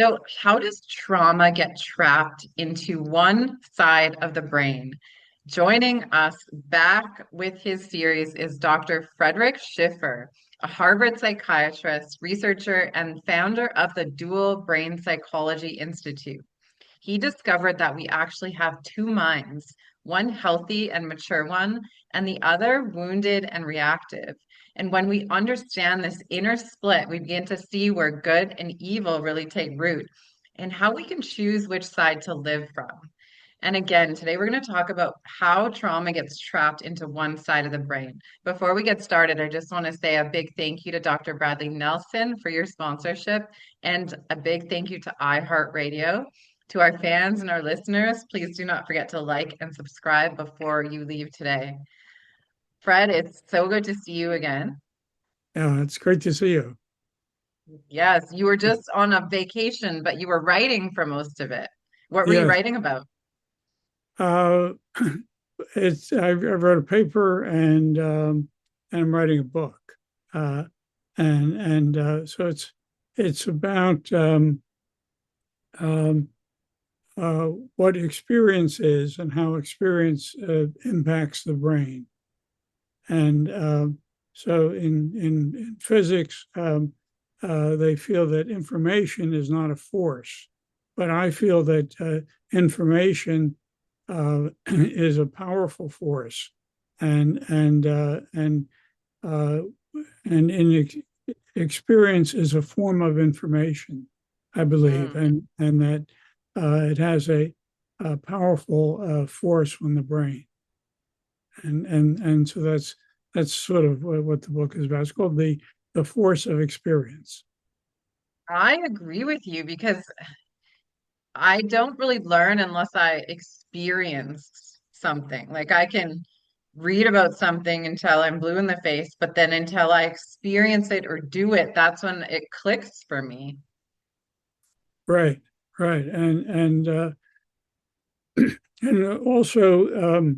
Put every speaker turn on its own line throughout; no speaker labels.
So, how does trauma get trapped into one side of the brain? Joining us back with his series is Dr. Fredric Schiffer, a Harvard psychiatrist, researcher, and founder of the Dual Brain Psychology Institute. He discovered that we actually have two minds, one healthy and mature one, and the other wounded and reactive. And when we understand this inner split, we begin to see where good and evil really take root and how we can choose which side to live from. And again, today we're going to talk about how trauma gets trapped into one side of the brain. Before we get started, I just want to say a big thank you to Dr. Bradley Nelson for your sponsorship and a big thank you to iHeartRadio. To our fans and our listeners, please do not forget to like and subscribe before you leave today. Fred, it's so good to see you again.
Yeah, it's great to see you.
Yes, you were just on a vacation, but you were writing for most of it. What were you
Yes,
writing about?
uh, I wrote a paper and I'm writing a book, uh, so it's about um, what experience is and how experience impacts the brain. And so in physics, they feel that information is not a force, but I feel that information is a powerful force, and and uh, and uh, and in experience is a form of information, I believe,
Mm.
and that it has a powerful force on the brain, and so that's sort of what the book is about. It's called the force of experience.
I agree with you because I don't really learn unless I experience something. Like I can read about something until I'm blue in the face, but then until I experience it or do it, that's when it clicks for me.
Right, right, and also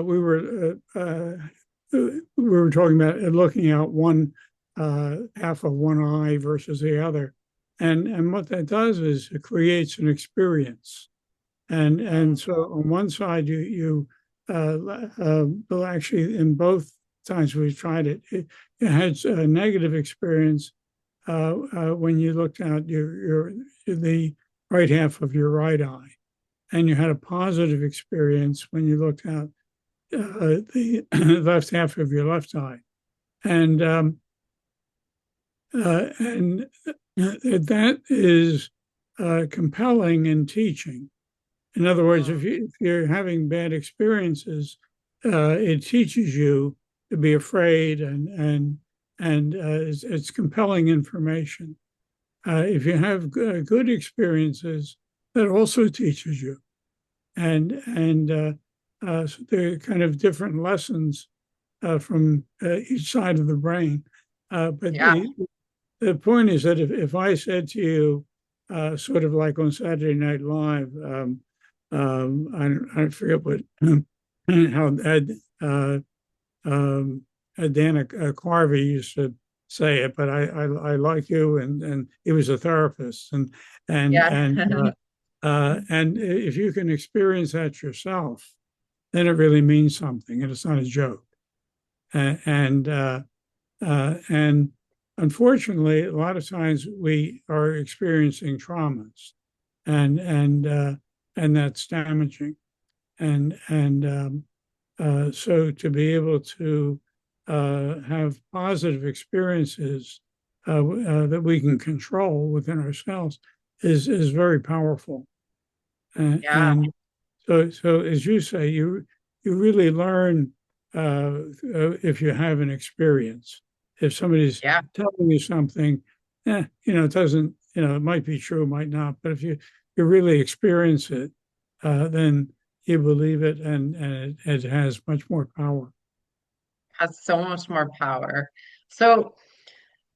we were talking about looking out one half of one eye versus the other, and what that does is it creates an experience, and
Mm.
so on one side well, actually in both times we've tried it had a negative experience when you looked at the right half of your right eye, and you had a positive experience when you looked at the left half of your left eye, and and that is compelling in teaching. In other words,
Mm.
if you're having bad experiences, it teaches you to be afraid, and it's compelling information. If you have good experiences, that also teaches you, and so they're kind of different lessons from each side of the brain. But
Yeah.
the point is that if I said to you, sort of like on Saturday Night Live, I forget what how um, Dana Carvey used to say it, but I like you, and he was a therapist, and
Yeah.
and and if you can experience that yourself, then it really means something, and it's not a joke. And unfortunately, a lot of times we are experiencing traumas, and and uh, and that's damaging. And so to be able to have positive experiences that we can control within ourselves is very powerful.
Yeah.
And so as you say, you really learn if you have an experience. If somebody's
Yeah.
telling you something, it doesn't, it might be true, might not, but if you really experience it, then you believe it, and it has much more power.
Has so much more power. So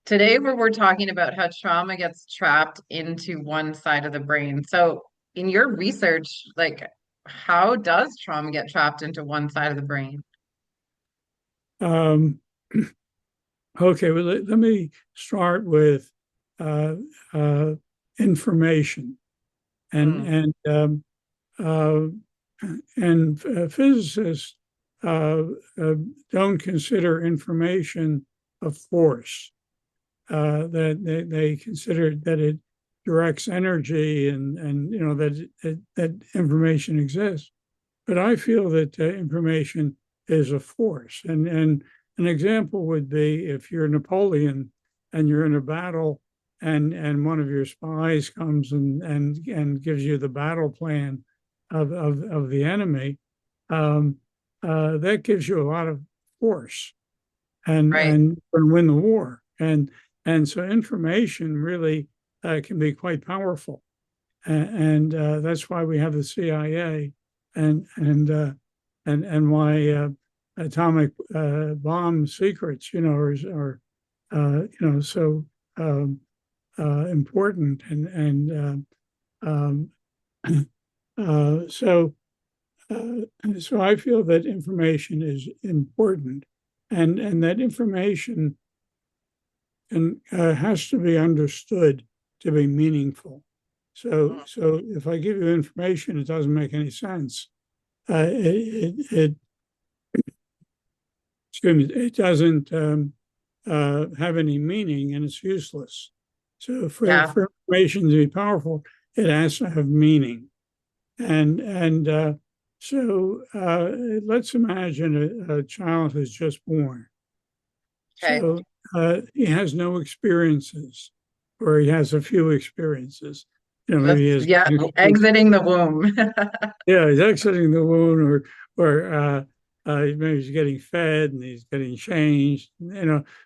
today we're talking about how trauma gets trapped into one side of the brain. So in your research, like how does trauma get trapped into one side of the brain?
Um, okay, well, let me start with uh, uh, information, and
Mm.
and um, uh, physicists uh, uh, don't consider information a force. That they consider that it directs energy, and that information exists. But I feel that information is a force, and an example would be if you're Napoleon and you're in a battle, and one of your spies comes and gives you the battle plan of the enemy. um, that gives you a lot of force,
Right.
and win the war. And so information really can be quite powerful, and that's why we have the CIA, and why atomic bomb secrets, so important, um, so so I feel that information is important, and that information has to be understood to be meaningful. So if I give you information, it doesn't make any sense. It excuse me, it doesn't have any meaning, and it's useless. So
Yeah.
for information to be powerful, it has to have meaning. And so let's imagine a child who's just born.
Okay.
So he has no experiences, or he has a few experiences. Maybe he has,
Yeah, exiting the womb.
yeah, he's exiting the womb, or maybe he's getting fed and he's getting changed.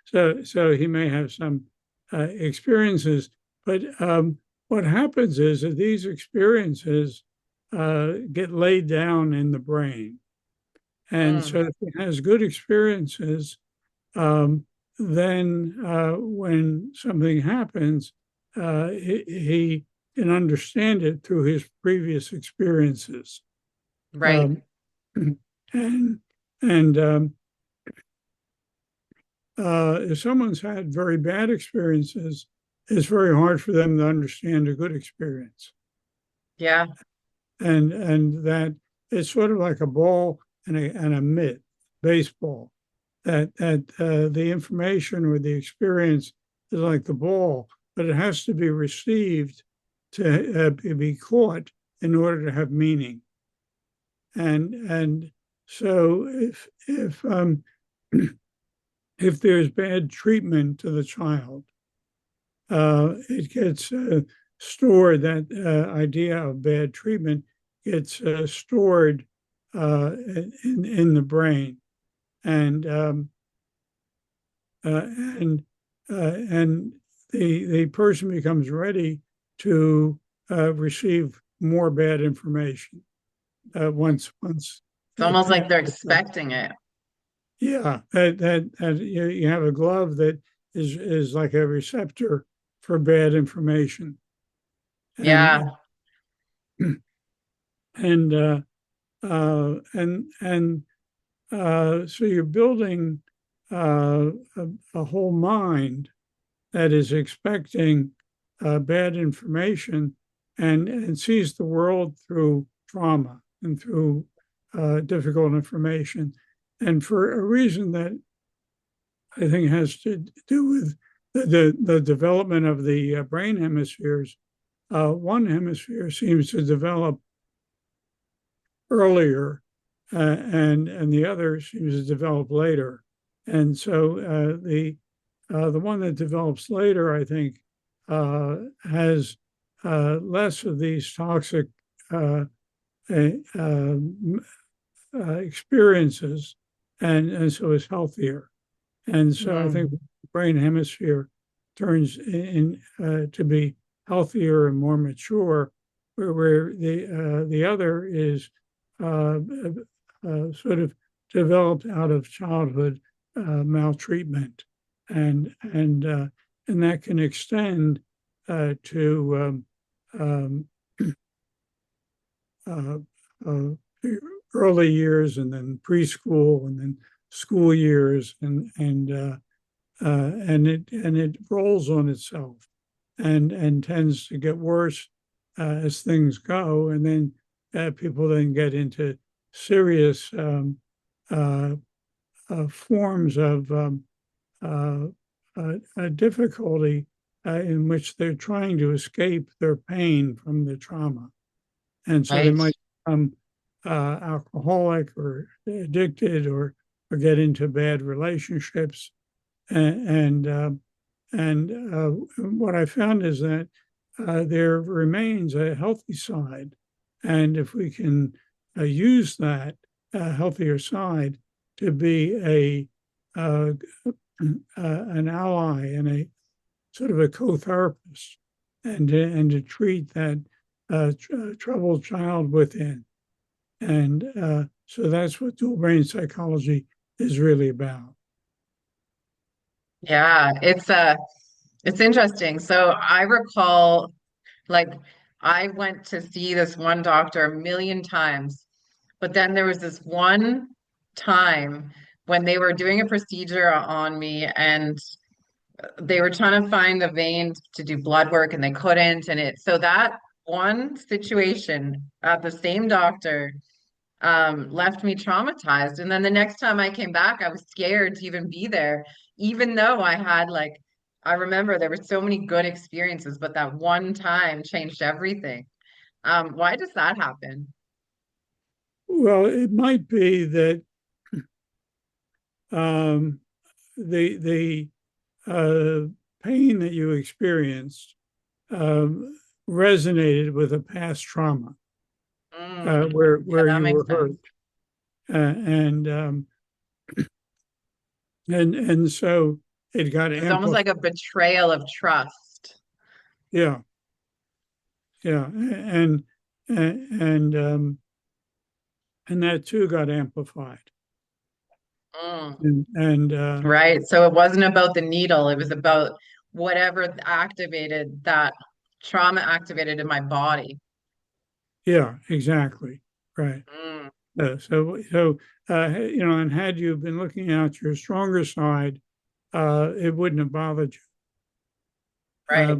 So he may have some experiences, but what happens is that these experiences get laid down in the brain, and so
Mm.
if he has good experiences, um, then when something happens, he can understand it through his previous experiences.
Right.
Um, and and if someone's had very bad experiences, it's very hard for them to understand a good experience.
Yeah.
And that it's sort of like a ball and a mitt, baseball. That the information or the experience is like the ball, but it has to be received to be caught in order to have meaning. And so if there's bad treatment to the child, it gets stored. That idea of bad treatment gets stored in the brain, and and and the person becomes ready to receive more bad information once
It's
that
almost like
path.
they're expecting it.
Yeah, that you have a glove that is like a receptor for bad information, and
Yeah.
and and so you're building a whole mind that is expecting bad information, and sees the world through trauma and through difficult information, and for a reason that I think has to do with the development of the brain hemispheres. One hemisphere seems to develop earlier, and the other seems to develop later. And so the one that develops later, I think, has less of these toxic uh, uh, experiences, and so is healthier. And so I think
Mm.
the brain hemisphere turns in to be healthier and more mature, where the other is sort of developed out of childhood maltreatment, and that can extend to uh, uh, early years, and then preschool, and then school years, and it rolls on itself. and tends to get worse as things go, and then people then get into serious uh, forms of uh, difficulty in which they're trying to escape their pain from the trauma. And so they
Right.
might become alcoholic or addicted or get into bad relationships. And what I found is that there remains a healthy side. And if we can use that healthier side to be an ally and a sort of a co-therapist, and to treat that troubled child within. And so that's what dual brain psychology is really about.
Yeah, it's interesting. So I recall like I went to see this one doctor a million times, but then there was this one time when they were doing a procedure on me and they were trying to find the vein to do blood work and they couldn't. And it so that one situation at the same doctor left me traumatized. And then the next time I came back, I was scared to even be there, even though I had like, I remember there were so many good experiences, but that one time changed everything. Why does that happen?
Well, it might be that um, the pain that you experienced um, resonated with a past trauma
Yeah,
where
that
you
makes
were hurt,
sense.
and so it got
It's almost
amplified.
like a betrayal of trust.
Yeah, yeah, and and that too got amplified,
Mm.
and
Right. So it wasn't about the needle, it was about whatever activated that trauma activated in my body.
yeah, exactly, right.
Mm.
And had you been looking at your stronger side, it wouldn't have bothered you.
Right,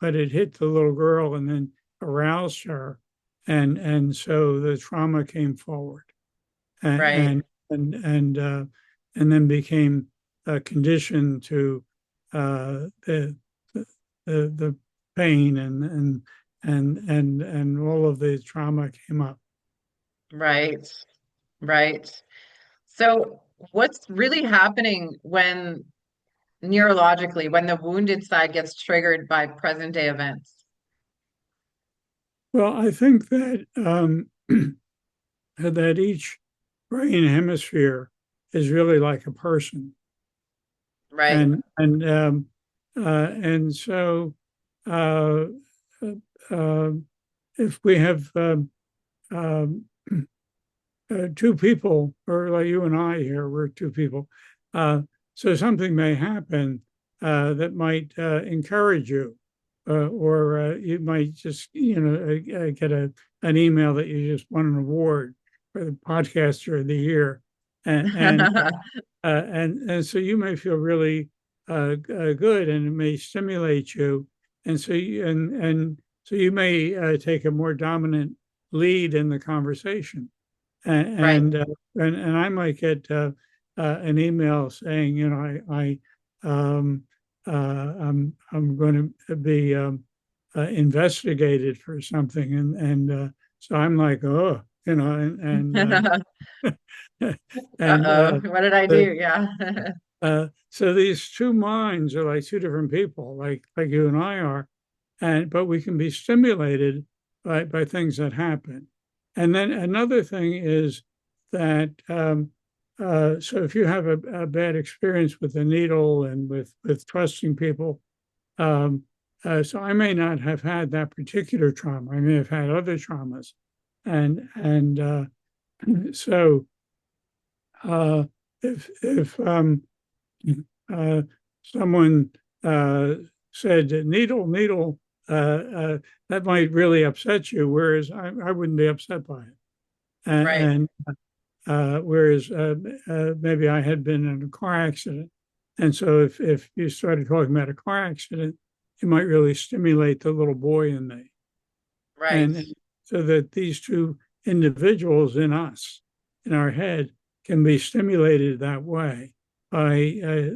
But it hit the little girl and then aroused her, and so the trauma came forward,
right,
and and and uh, and then became a condition to the, the pain and all of the trauma came up.
right, right. So what's really happening when neurologically, when the wounded side gets triggered by present day events?
Well, I think that that each brain hemisphere is really like a person,
Right,
and so uh, uh, uh, if we have um, two people, or like you and I here, we're two people, so something may happen that might encourage you, or you might just get an email that you just won an award for the podcaster of the year, and and so you may feel really good, and it may stimulate you, and so you may take a more dominant lead in the conversation,
right.
and I might get an email saying, um, I'm going to be investigated for something, and so I'm like, oh, and
Uh-oh, what did I
the,
do? Yeah.
so these two minds are like two different people, like you and I are, and but we can be stimulated by things that happen. And then another thing is that so if you have a bad experience with the needle and with trusting people, um, so I may not have had that particular trauma. I may have had other traumas, and so uh, if uh, someone uh, said needle, that might really upset you, whereas I wouldn't be upset by it.
Right.
And whereas maybe I had been in a car accident. And so if you started talking about a car accident, you might really stimulate the little boy in me.
Right.
And so that these two individuals in us, in our head, can be stimulated that way by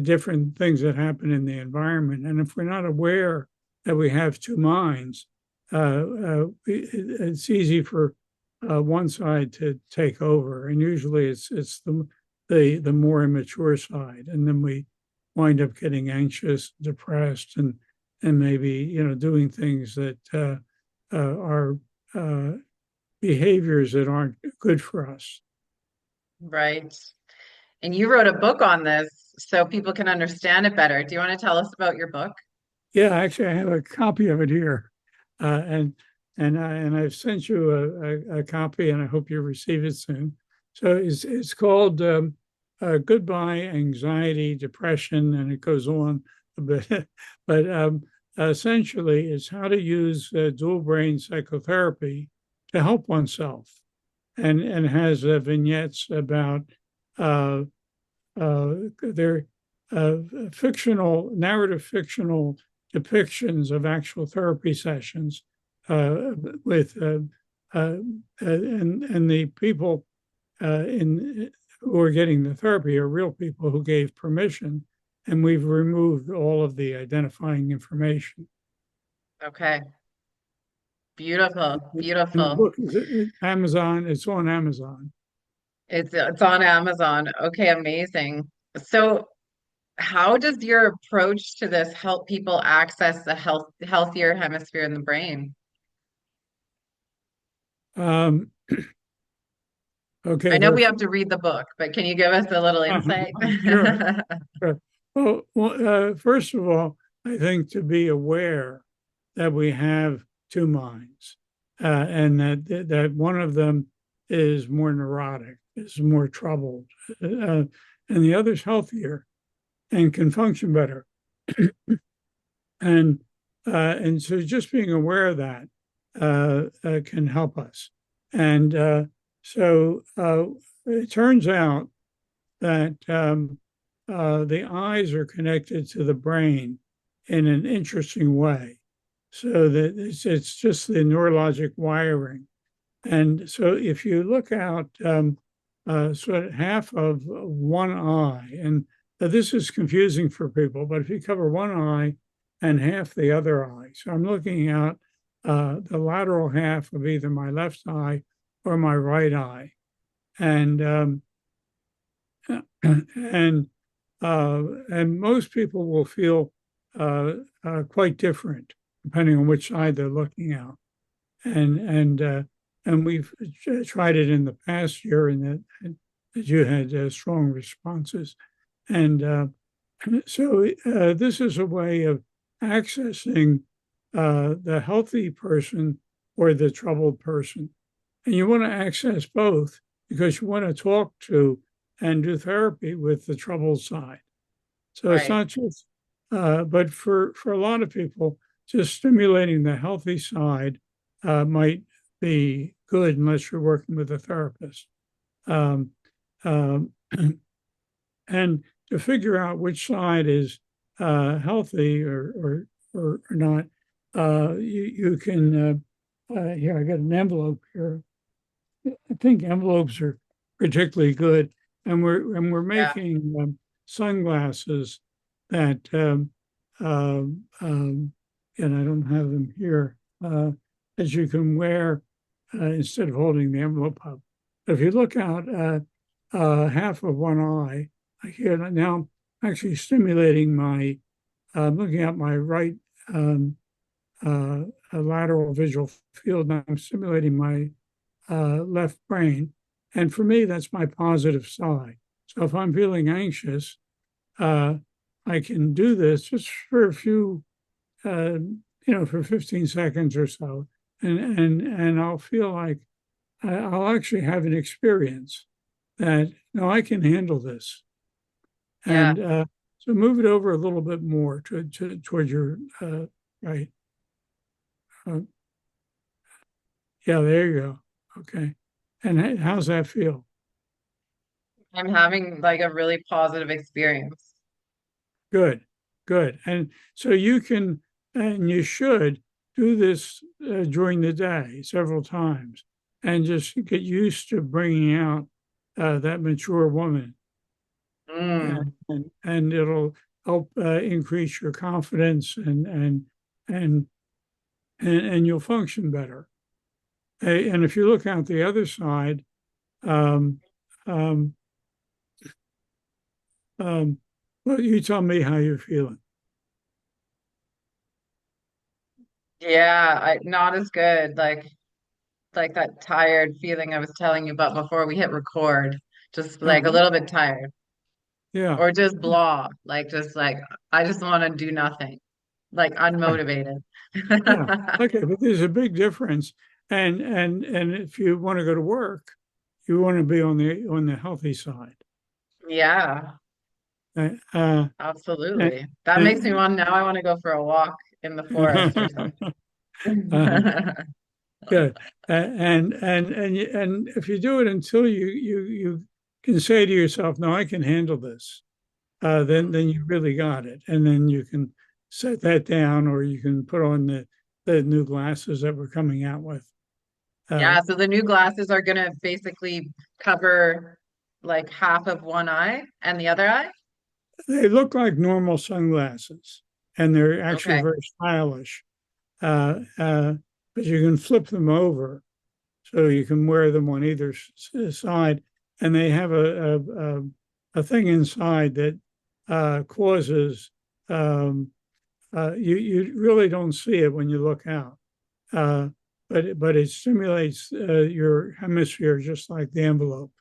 different things that happen in the environment. And if we're not aware that we have two minds, it's easy for one side to take over, and usually it's the more immature side, and then we wind up getting anxious, depressed, and maybe doing things that are behaviors that aren't good for us.
Right. And you wrote a book on this so people can understand it better. Do you want to tell us about your book?
Yeah, actually, I have a copy of it here, and I've sent you a copy, and I hope you receive it soon. So it's called "Goodbye Anxiety, Depression," and it goes on a bit, but essentially, it's how to use dual brain psychotherapy to help oneself, and has vignettes about uh, their narrative fictional depictions of actual therapy sessions with and the people in who are getting the therapy are real people who gave permission, and we've removed all of the identifying information.
Okay. Beautiful.
And the
Beautiful.
book is Amazon. It's on Amazon.
It's on Amazon. Okay, amazing. So, how does your approach to this help people access the healthier hemisphere in the brain?
Um, okay,
I know
there are
we have to read the book, but can you give us a little insight?
sure. Sure. Well, first of all, I think to be aware that we have two minds, and that one of them is more neurotic, is more troubled, and the other's healthier and can function better. And so just being aware of that can help us. And so it turns out that the eyes are connected to the brain in an interesting way. So that it's just the neurologic wiring. And so if you look out sort of half of one eye, and this is confusing for people, but if you cover one eye and half the other eye, so I'm looking out the lateral half of either my left eye or my right eye. And and and most people will feel quite different depending on which side they're looking at. And we've tried it in the past year, and that you had strong responses. And so this is a way of accessing the healthy person or the troubled person. And you want to access both because you want to talk to and do therapy with the troubled side. So it's
Right.
not just, but for a lot of people, just stimulating the healthy side might be good unless you're working with a therapist. Um, um, and to figure out which side is healthy or not, you can. Here, I got an envelope here. I think envelopes are particularly good, and we're
Yeah.
making sunglasses that and I don't have them here that you can wear instead of holding the envelope up. But if you look out half of one eye, I hear now I'm actually stimulating my looking at my right lateral visual field. Now I'm stimulating my left brain. And for me, that's my positive side. So if I'm feeling anxious, I can do this just for a few, for 15 seconds or so. And I'll feel like I'll actually have an experience that, no, I can handle this.
Yeah.
And so move it over a little bit more toward your right. Uh, yeah, there you go. Okay. And how's that feel?
I'm having like a really positive experience.
Good, good. And so you can, and you should do this during the day several times and just get used to bringing out that mature woman.
Mm.
And it'll help increase your confidence and and you'll function better. And if you look out the other side, um, um, well, you tell me how you're feeling.
Yeah, not as good. Like that tired feeling I was telling you about before we hit record. Just like a
Uh-huh.
little bit tired.
Yeah,
Or just blah. Like I just want to do nothing. Like
right.
unmotivated.
Yeah. Okay, but there's a big difference. And if you want to go to work, you want to be on the healthy side.
Yeah,
Uh, uh, and,
absolutely. That makes me
and,
want now I want to go for a walk in the forest or something.
uh, good. And if you do it until you can say to yourself, "No, I can handle this," then you really got it, and then you can set that down, or you can put on the new glasses that we're coming out with. Uh,
Yeah, so the new glasses are gonna basically cover like half of one eye and the other eye.
they look like normal sunglasses, and they're actually
Okay.
very stylish. Uh, uh, but you can flip them over so you can wear them on either side, and they have a thing inside that causes you really don't see it when you look out, uh, but it stimulates your hemisphere just like the envelope.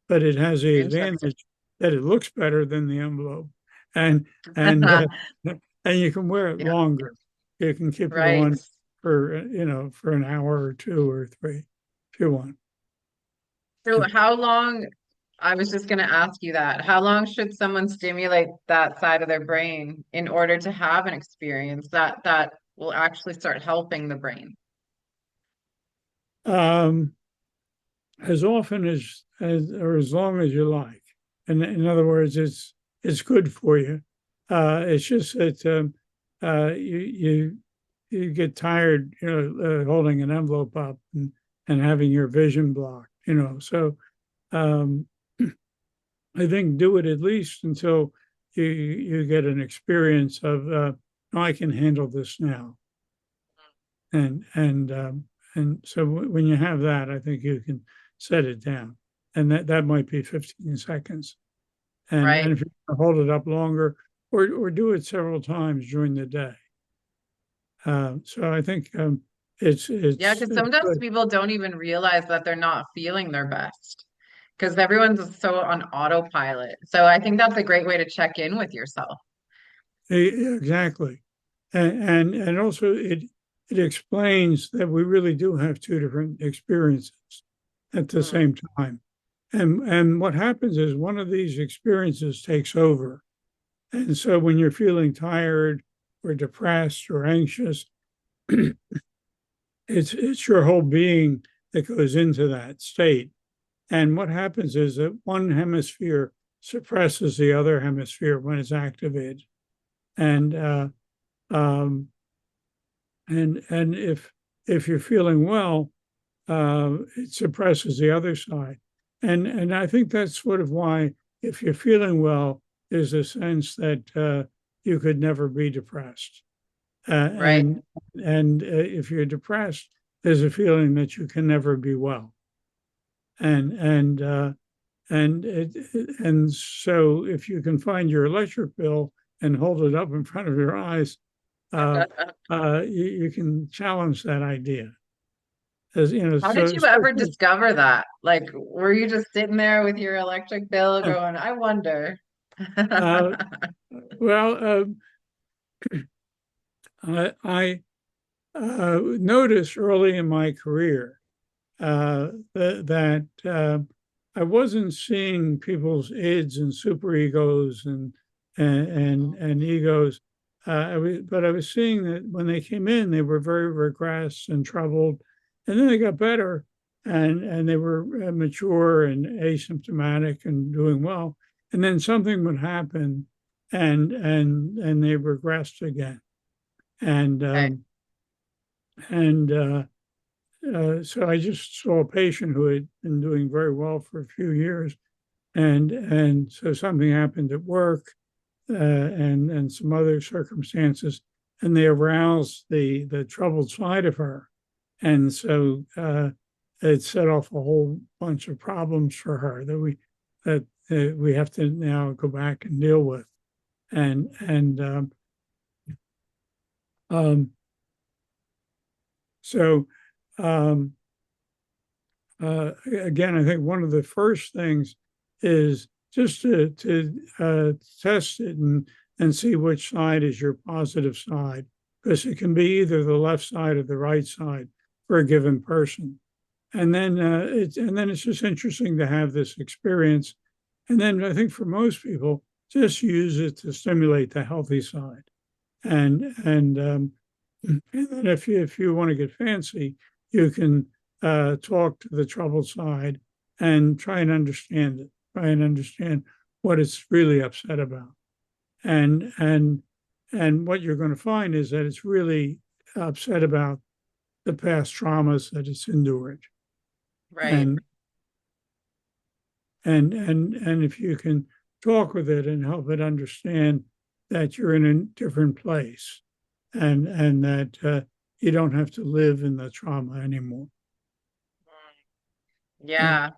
But it has the
Interesting.
advantage that it looks better than the envelope, and and uh, and you can wear it
Yeah,
longer. You can keep it
right.
on for for an hour or two or three if you want.
So how long, I was just gonna ask you that, how long should someone stimulate that side of their brain in order to have an experience that will actually start helping the brain?
Um, as often as or as long as you like. And in other words, it's good for you. It's just that you get tired, holding an envelope up and having your vision blocked. So um, I think do it at least until you get an experience of "Oh, I can handle this now, and and um, and so when you have that, I think you can set it down, and that might be 15 seconds. And
Right.
if you hold it up longer, or do it several times during the day. So I think
Yeah, because
it's
sometimes
good.
people don't even realize that they're not feeling their best because everyone's so on autopilot. So I think that's a great way to check in with yourself.
Exactly, and also it explains that we really do have two different experiences at the
Mm,
same time. And what happens is one of these experiences takes over. And so when you're feeling tired or depressed or anxious, it's your whole being that goes into that state. And what happens is that one hemisphere suppresses the other hemisphere when it's activated. And um, and if you're feeling well, it suppresses the other side. And I think that's sort of why, if you're feeling well, there's a sense that you could never be depressed. Uh,
right.
and and if you're depressed, there's a feeling that you can never be well. And and uh, and so if you can find your electric bill and hold it up in front of your eyes, uh, you can challenge that idea. As you know,
How did
so
you ever discover that? Like, were you just sitting there with your electric bill going, I wonder?
uh, well, I noticed early in my career that I wasn't seeing people's ids and superegos and egos. But I was seeing that when they came in, they were very regressed and troubled, and then they got better, and they were mature and asymptomatic and doing well. And then something would happen, and they regressed again. And
Okay.
and so I just saw a patient who had been doing very well for a few years, and so something happened at work, and some other circumstances, and they aroused the troubled side of her, and so it set off a whole bunch of problems for her that we have to now go back and deal with, and um, so um, again, I think one of the first things is just to test it and see which side is your positive side, because it can be either the left side or the right side for a given person. And then it's just interesting to have this experience. And then I think for most people, just use it to stimulate the healthy side. And and then if you want to get fancy, you can talk to the troubled side and try and understand it. Try and understand what it's really upset about. And and and what you're going to find is that it's really upset about the past traumas that it's endured.
Right.
And and if you can talk with it and help it understand that you're in a different place, and that you don't have to live in the trauma anymore. Yeah.
Yeah.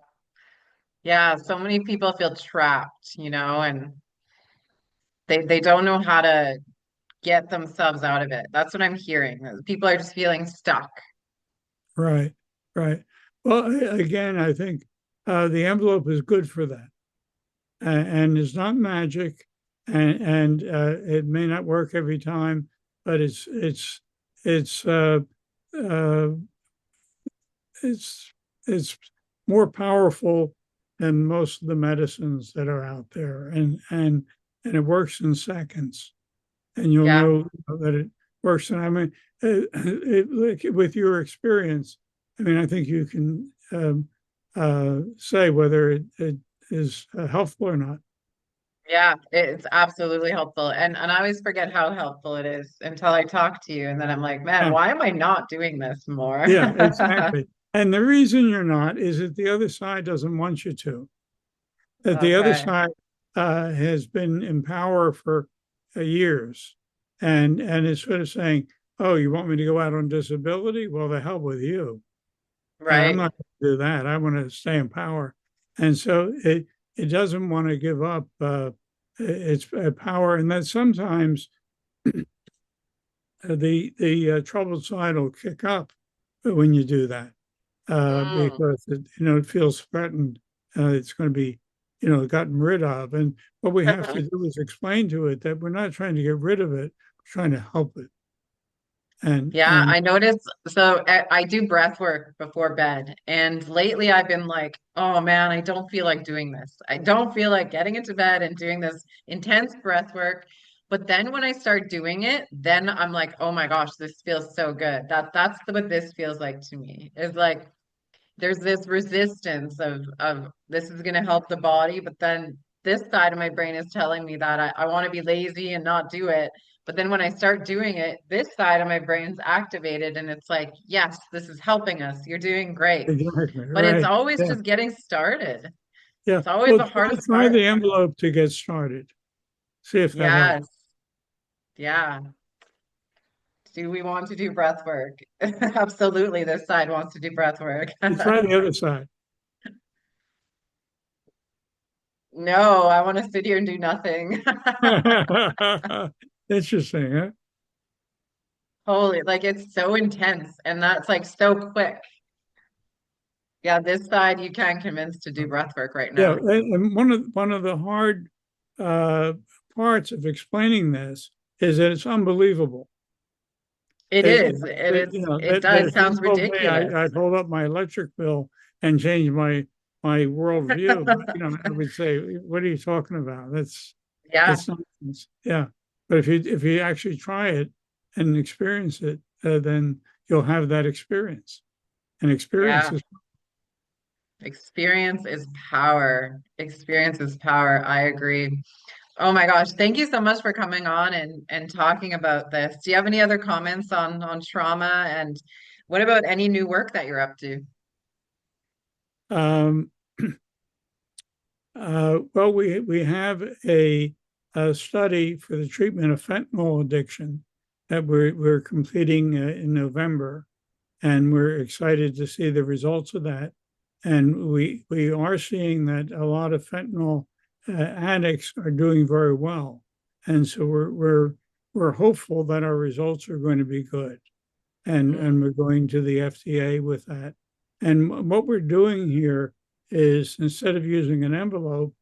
Yeah. So many people feel trapped, and they don't know how to get themselves out of it. That's what I'm hearing. People are just feeling stuck.
Right, right. Well, again, I think the envelope is good for that, and it's not magic, and it may not work every time, but it's uh, it's it's more powerful than most of the medicines that are out there, and it works in seconds, and you'll
Yeah.
know that it works. And I mean, like with your experience, I mean, I think you can say whether it is helpful or not.
Yeah, it's absolutely helpful. And I always forget how helpful it is until I talk to you. And then I'm like, man,
Yeah,
why am I not doing this more?
yeah, exactly. And the reason you're not is that the other side doesn't want you to. That the other
Okay.
side has been in power for years, and is sort of saying, "Oh, you want me to go out on disability? Well, the hell with you. I'm
Right.
not going to do that. I want to stay in power." And so it doesn't want to give up its power, and that sometimes the troubled side will kick up when you do that,
Mm.
because it feels threatened. It's going to be gotten rid of, and what we have to do is explain to it that we're not trying to get rid of it, we're trying to help it. And
Yeah,
and
I noticed. So I do breath work before bed. And lately I've been like, oh man, I don't feel like doing this. I don't feel like getting into bed and doing this intense breath work. But then when I start doing it, then I'm like, oh my gosh, this feels so good. That's what this feels like to me. Is like there's this resistance of this is going to help the body, but then this side of my brain is telling me that I want to be lazy and not do it. But then when I start doing it, this side of my brain's activated and it's like, yes, this is helping us. You're doing great.
exactly
But it's
right,
always
yeah,
just getting started.
yeah.
It's always
Well,
the hardest
try
part.
the envelope to get started. See if that helps.
Yes. Yeah. Do we want to do breath work? Absolutely. This side wants to do breath work.
You try the other side.
No, I want to sit here and do nothing.
Interesting, huh?
Holy, like it's so intense and that's like so quick. Yeah, this side you can convince to do breath work right
Yeah,
now.
and one of the hard uh, parts of explaining this is that it's unbelievable.
It
That,
is. It is. It
that
does.
if you
Sounds
told me
ridiculous.
I'd hold up my electric bill and change my worldview, I would say, "What are you talking about?
Yeah,
That's nonsense." Yeah, but if you actually try it and experience it, then you'll have that experience. And experience
yeah.
is
Experience is power. Experience is power. I agree. Oh my gosh, thank you so much for coming on and talking about this. Do you have any other comments on trauma, and what about any new work that you're up to?
Um, well, we have a study for the treatment of fentanyl addiction that we're completing in November, and we're excited to see the results of that. And we are seeing that a lot of fentanyl addicts are doing very well, and so we're hopeful that our results are going to be good, and
Mm.
we're going to the FDA with that. And what we're doing here is instead of using an envelope,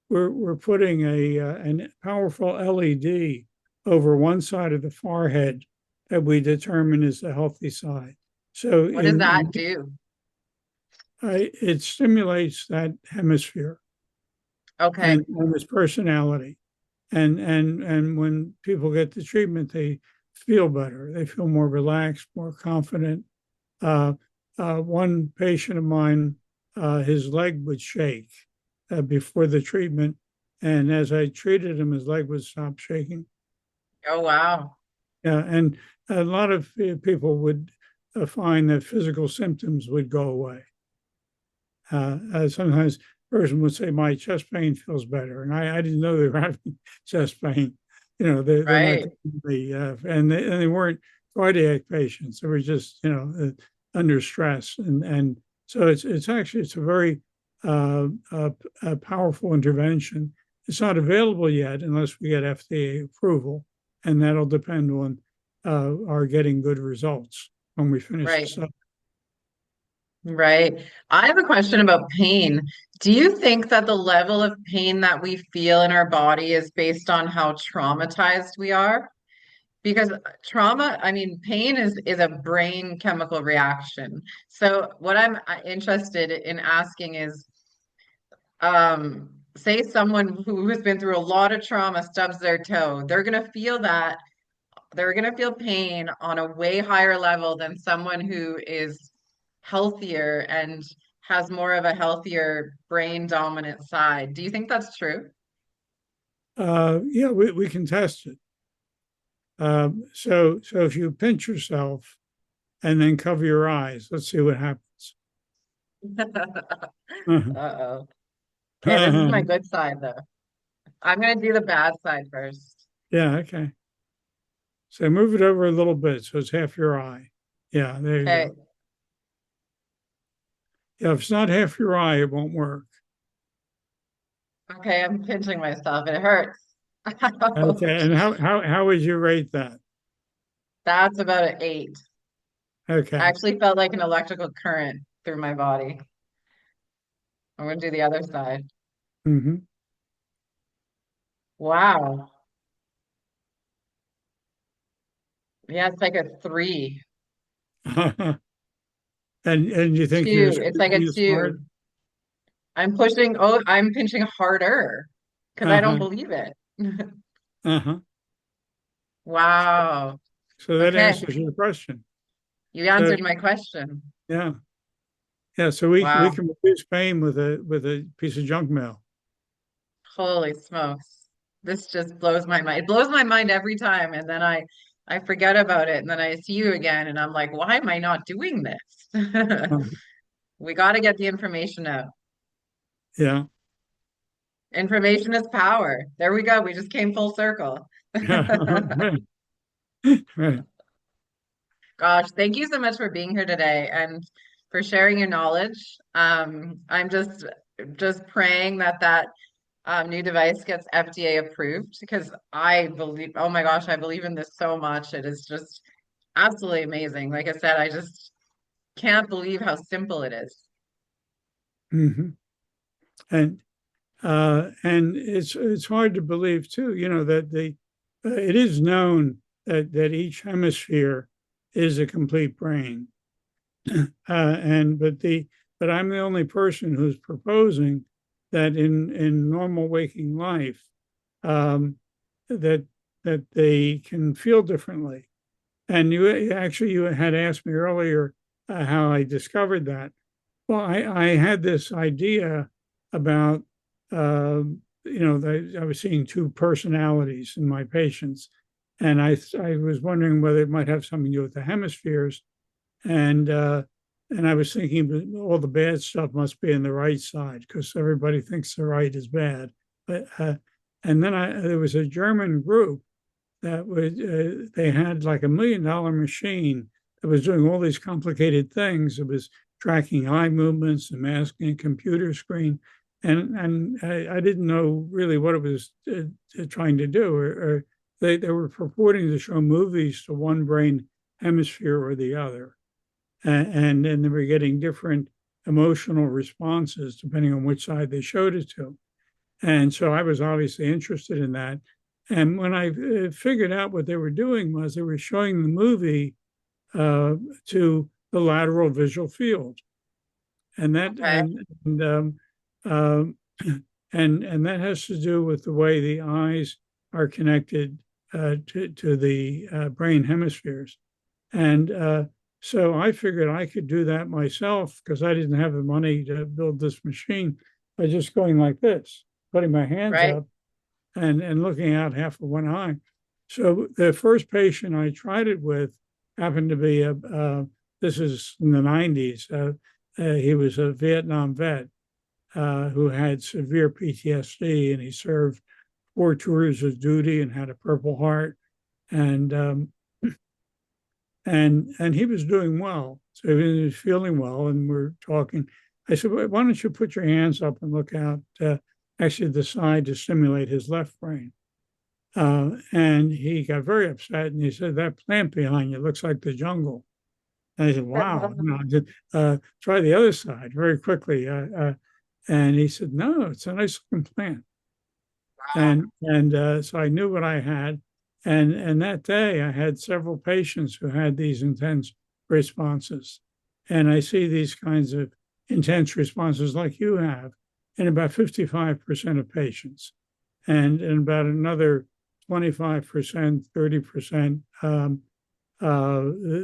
we're putting a powerful LED over one side of the forehead that we determine is the healthy side. So
What does that do?
it stimulates that hemisphere
Okay,
and his personality. And when people get the treatment, they feel better. They feel more relaxed, more confident. Uh, one patient of mine, his leg would shake before the treatment, and as I treated him, his leg would stop shaking.
oh wow.
And a lot of people would find that physical symptoms would go away. Sometimes a person would say, "My chest pain feels better," and I didn't know they were having chest pain. You know, they're not
Right.
the and they weren't cardiac patients. They were just under stress, and so it's actually it's a very a powerful intervention. It's not available yet unless we get FDA approval, and that'll depend on our getting good results when we finish the
Right.
study.
Right. I have a question about pain. Do you think that the level of pain that we feel in our body is based on how traumatized we are? Because trauma, I mean, pain is a brain chemical reaction. So what I'm interested in asking is, say someone who has been through a lot of trauma stubs their toe, they're gonna feel that, they're gonna feel pain on a way higher level than someone who is healthier and has more of a healthier brain dominant side. Do you think that's true?
Yeah, we can test it. So if you pinch yourself and then cover your eyes, let's see what happens.
Uh-oh. Okay, this is my good side though. I'm gonna do the bad side first.
Yeah, okay. So move it over a little bit so it's half your eye. Yeah, there you
Okay,
go. Yeah, if it's not half your eye, it won't work.
okay, I'm pinching myself. It hurts.
Okay, and how would you rate that?
That's about an 8. I
Okay.
actually felt like an electrical current through my body. I'm gonna do the other side.
Hmm.
Wow. Yeah, it's like a 3.
And you think you're
2. It's like a
squeezing as
2.
hard?
I'm pinching harder because I don't
Uh-huh.
believe it.
Uh-huh.
Wow.
So that
Okay,
answers your question.
you
So
answered my question.
yeah. Yeah, so we
Wow.
can reduce pain with a piece of junk mail.
Holy smokes. This just blows my mind. It blows my mind every time. And then I forget about it. And then I see you again and I'm like, why am I not doing this?
Uh,
We got to get the information out.
yeah.
Information is power. There we go. We just came full circle.
Right. Right.
Gosh, thank you so much for being here today and for sharing your knowledge. I'm just praying that new device gets FDA approved because I believe, oh my gosh, I believe in this so much. It is just absolutely amazing. Like I said, I just can't believe how simple it is.
Hmm. And and it's hard to believe too, you know, that it is known that each hemisphere is a complete brain. And but I'm the only person who's proposing that in normal waking life, um, that that they can feel differently. And you had asked me earlier how I discovered that. Well, I had this idea about I was seeing two personalities in my patients, and I was wondering whether it might have something to do with the hemispheres, and I was thinking all the bad stuff must be in the right side because everybody thinks the right is bad. But and then there was a German group that was they had like $1 million machine that was doing all these complicated things. It was tracking eye movements and masking a computer screen, and I didn't know really what it was trying to do, or they were purporting to show movies to one brain hemisphere or the other, and then they were getting different emotional responses depending on which side they showed it to. And so I was obviously interested in that. And when I figured out what they were doing was they were showing the movie to the lateral visual field, and that
Okay.
um, and that has to do with the way the eyes are connected to the brain hemispheres. And so I figured I could do that myself because I didn't have the money to build this machine by just going like this, putting my hands
Right.
up and looking out half of one eye. So the first patient I tried it with happened to be this is in the 90s. He was a Vietnam vet who had severe PTSD, and he served 4 tours of duty and had a Purple Heart, and and he was doing well. So he was feeling well, and we're talking. I said, "Why don't you put your hands up and look out, actually the side to stimulate his left brain?" And he got very upset, and he said, "That plant behind you looks like the jungle." And I said, "Wow." I said, try the other side very quickly. And he said, "No, it's a nice looking plant." And so I knew what I had. And that day I had several patients who had these intense responses. And I see these kinds of intense responses like you have in about 55% of patients. And in about another 25%, 30%,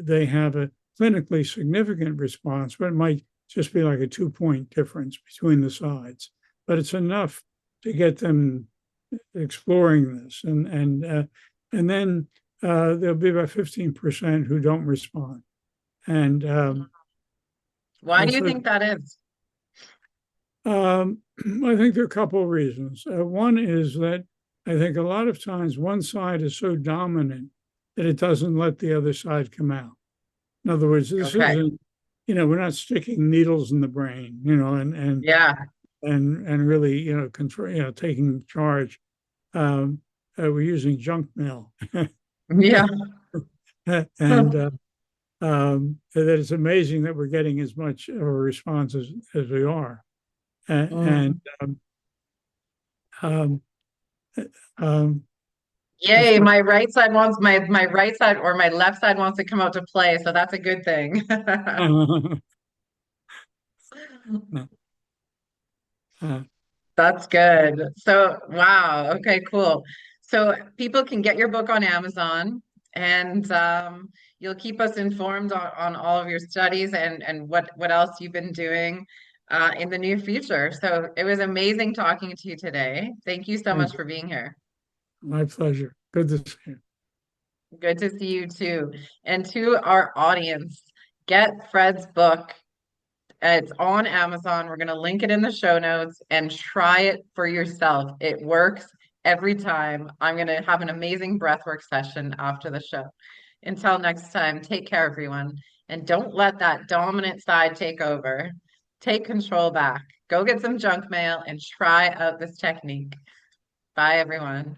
they have a clinically significant response, but it might just be like a 2 point difference between the sides. But it's enough to get them exploring this, and then there'll be about 15% who don't respond, and
Why do you
so
think that is?
I think there are a couple of reasons. One is that I think a lot of times one side is so dominant that it doesn't let the other side come out. In other words, this
Okay.
isn't, we're not sticking needles in the brain,
Yeah.
and really, control, taking charge. We're using junk mail,
Yeah.
and that it's amazing that we're getting as much of a response as we are. And
Mm.
um, um, that's
Yay,
what.
my right side wants my right side or my left side wants to come out to play, so that's a good thing. That's good. So, wow. Okay, cool. So people can get your book on Amazon and you'll keep us informed on all of your studies and what else you've been doing in the near future. So it was amazing talking to you today. Thank you so
Thank
much
you.
for being here.
My pleasure. Good to see you.
Good to see you too. And to our audience, get Fred's book. It's on Amazon. We're going to link it in the show notes and try it for yourself. It works every time. I'm going to have an amazing breathwork session after the show. Until next time, take care, everyone. And don't let that dominant side take over. Take control back. Go get some junk mail and try out this technique. Bye, everyone.